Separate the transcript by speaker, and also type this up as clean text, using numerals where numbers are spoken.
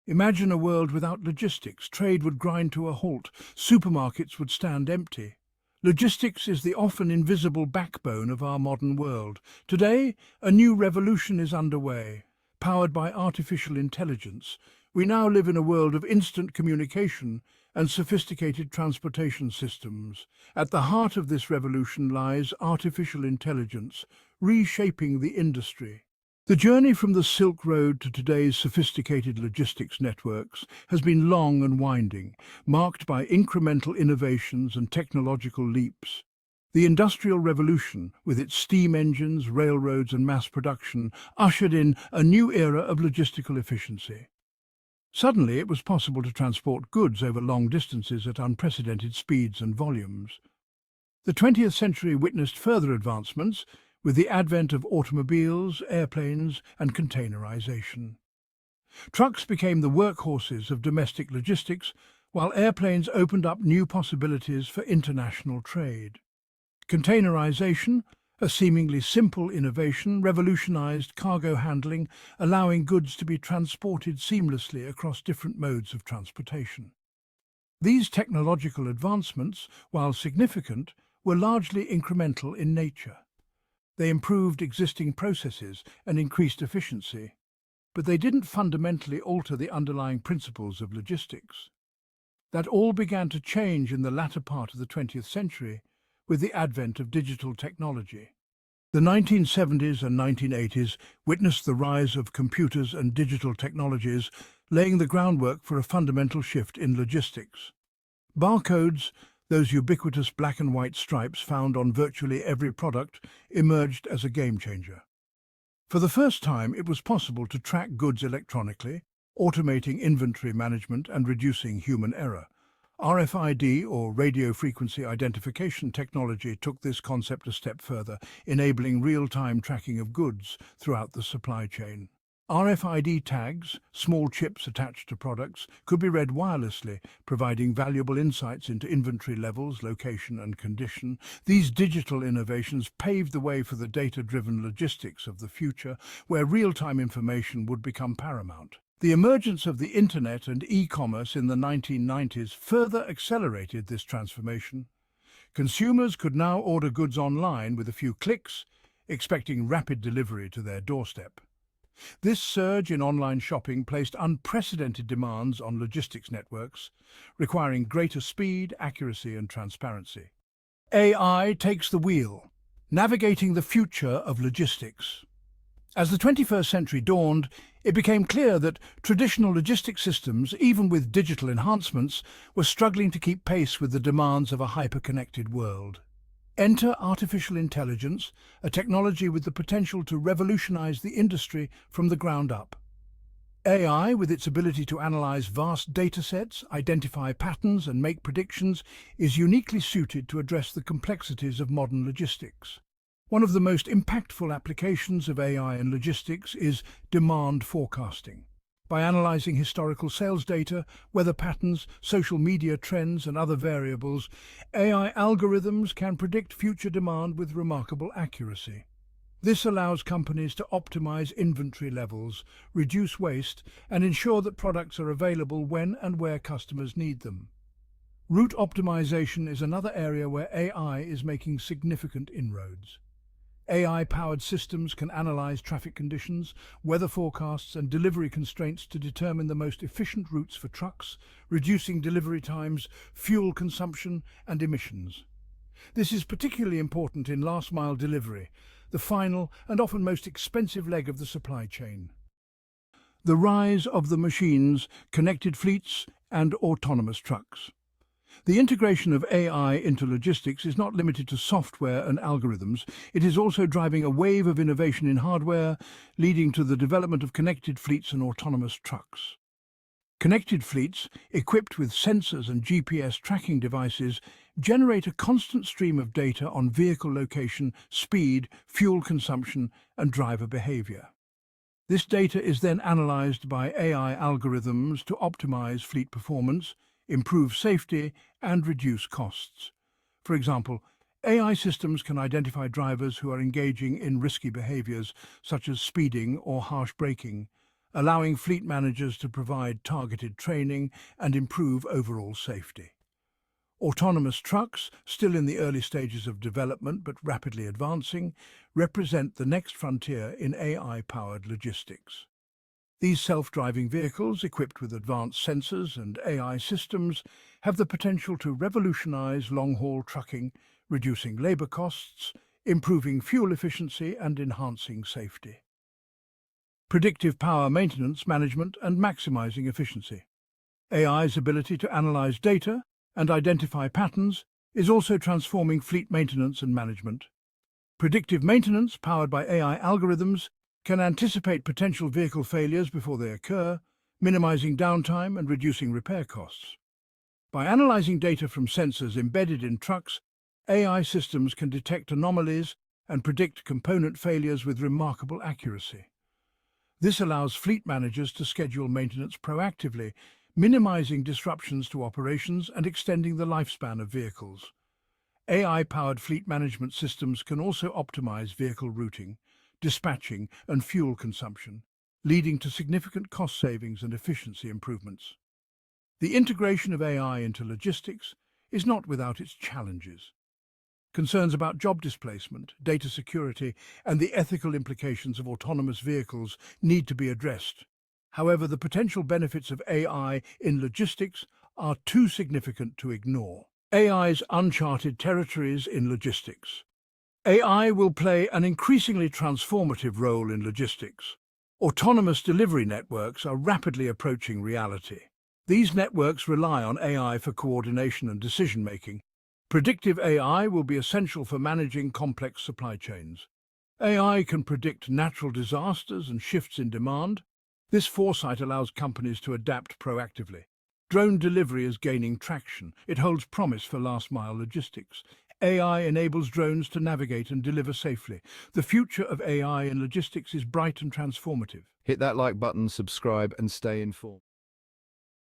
Speaker 1: Imagine a world without logistics. Trade would grind to a halt. Supermarkets would stand empty. Logistics is the often invisible backbone of our modern world. Today, a new revolution is underway. Powered by artificial intelligence, we now live in a world of instant communication and sophisticated transportation systems. At the heart of this revolution lies artificial intelligence, reshaping the industry. The journey from the Silk Road to today's sophisticated logistics networks has been long and winding, marked by incremental innovations and technological leaps. The Industrial Revolution, with its steam engines, railroads and mass production, ushered in a new era of logistical efficiency. Suddenly, it was possible to transport goods over long distances at unprecedented speeds and volumes. The 20th century witnessed further advancements, with the advent of automobiles, airplanes and containerization. Trucks became the workhorses of domestic logistics, while airplanes opened up new possibilities for international trade. Containerization, a seemingly simple innovation, revolutionized cargo handling, allowing goods to be transported seamlessly across different modes of transportation. These technological advancements, while significant, were largely incremental in nature. They improved existing processes and increased efficiency, but they didn't fundamentally alter the underlying principles of logistics. That all began to change in the latter part of the 20th century with the advent of digital technology. The 1970s and 1980s witnessed the rise of computers and digital technologies, laying the groundwork for a fundamental shift in logistics. Barcodes, those ubiquitous black and white stripes found on virtually every product, emerged as a game-changer. For the first time, it was possible to track goods electronically, automating inventory management and reducing human error. RFID, or radio frequency identification technology, took this concept a step further, enabling real-time tracking of goods throughout the supply chain. RFID tags, small chips attached to products, could be read wirelessly, providing valuable insights into inventory levels, location and condition. These digital innovations paved the way for the data-driven logistics of the future, where real-time information would become paramount. The emergence of the Internet and e-commerce in the 1990s further accelerated this transformation. Consumers could now order goods online with a few clicks, expecting rapid delivery to their doorstep. This surge in online shopping placed unprecedented demands on logistics networks, requiring greater speed, accuracy and transparency. AI takes the wheel, navigating the future of logistics. As the 21st century dawned, it became clear that traditional logistics systems, even with digital enhancements, were struggling to keep pace with the demands of a hyper-connected world. Enter artificial intelligence, a technology with the potential to revolutionize the industry from the ground up. AI, with its ability to analyze vast datasets, identify patterns and make predictions, is uniquely suited to address the complexities of modern logistics. One of the most impactful applications of AI in logistics is demand forecasting. By analyzing historical sales data, weather patterns, social media trends and other variables, AI algorithms can predict future demand with remarkable accuracy. This allows companies to optimize inventory levels, reduce waste, and ensure that products are available when and where customers need them. Route optimization is another area where AI is making significant inroads. AI-powered systems can analyze traffic conditions, weather forecasts and delivery constraints to determine the most efficient routes for trucks, reducing delivery times, fuel consumption and emissions. This is particularly important in last-mile delivery, the final and often most expensive leg of the supply chain. The rise of the machines, connected fleets and autonomous trucks. The integration of AI into logistics is not limited to software and algorithms. It is also driving a wave of innovation in hardware, leading to the development of connected fleets and autonomous trucks. Connected fleets, equipped with sensors and GPS tracking devices, generate a constant stream of data on vehicle location, speed, fuel consumption, and driver behavior. This data is then analyzed by AI algorithms to optimize fleet performance, improve safety, and reduce costs. For example, AI systems can identify drivers who are engaging in risky behaviors, such as speeding or harsh braking, allowing fleet managers to provide targeted training and improve overall safety. Autonomous trucks, still in the early stages of development but rapidly advancing, represent the next frontier in AI-powered logistics. These self-driving vehicles, equipped with advanced sensors and AI systems, have the potential to revolutionize long-haul trucking, reducing labor costs, improving fuel efficiency and enhancing safety. Predictive power maintenance management and maximizing efficiency. AI's ability to analyze data and identify patterns is also transforming fleet maintenance and management. Predictive maintenance, powered by AI algorithms, can anticipate potential vehicle failures before they occur, minimizing downtime and reducing repair costs. By analyzing data from sensors embedded in trucks, AI systems can detect anomalies and predict component failures with remarkable accuracy. This allows fleet managers to schedule maintenance proactively, minimizing disruptions to operations and extending the lifespan of vehicles. AI-powered fleet management systems can also optimize vehicle routing, dispatching and fuel consumption, leading to significant cost savings and efficiency improvements. The integration of AI into logistics is not without its challenges. Concerns about job displacement, data security, and the ethical implications of autonomous vehicles need to be addressed. However, the potential benefits of AI in logistics are too significant to ignore. AI's uncharted territories in logistics. AI will play an increasingly transformative role in logistics. Autonomous delivery networks are rapidly approaching reality. These networks rely on AI for coordination and decision-making. Predictive AI will be essential for managing complex supply chains. AI can predict natural disasters and shifts in demand. This foresight allows companies to adapt proactively. Drone delivery is gaining traction. It holds promise for last-mile logistics. AI enables drones to navigate and deliver safely. The future of AI in logistics is bright and transformative.
Speaker 2: Hit that like button, subscribe, and stay informed.